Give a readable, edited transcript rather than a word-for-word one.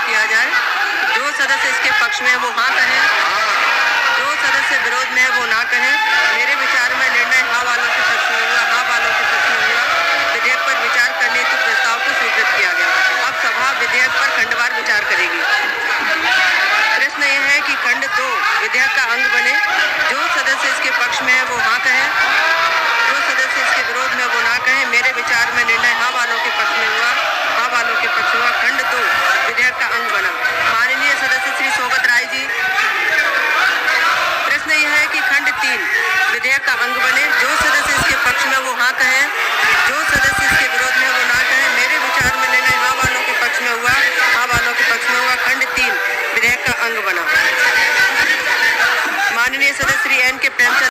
किया जाए। जो सदस्य इसके पक्ष में है वो हाँ कहें, जो सदस्य विरोध में है वो ना कहें। मेरे विचार में निर्णय हाँ वालों के पक्ष में हुआ, हाँ वालों के पक्ष में हुआ। विधेयक पर विचार करने के प्रस्ताव को स्वीकृत किया गया। अब सभा विधेयक पर खंडवार विचार करेगी। प्रश्न यह है कि खंड 2 विधेयक का अंग बने। जो सदस्य इसके पक्ष में है वो हाँ कहें, जो सदस्य इसके विरोध में वो ना कहें। मेरे विचार में निर्णय हाँ वालों के पक्ष में हुआ, हाँ वालों के पक्ष में हुआ। खंड 2 विधेयक का अंग बना। माननीय सदस्य श्री सौगत राय जी, प्रश्न यह है कि खंड 3 विधेयक का अंग बने। जो सदस्य इसके पक्ष में वो हाँ कहें, जो सदस्य इसके विरोध में वो ना कहें। मेरे विचार में निर्णय हाँ वालों के पक्ष में हुआ, हाँ वालों के पक्ष में हुआ। खंड 3 विधेयक का अंग बना। माननीय सदस्य श्री एन के प्रेमचंद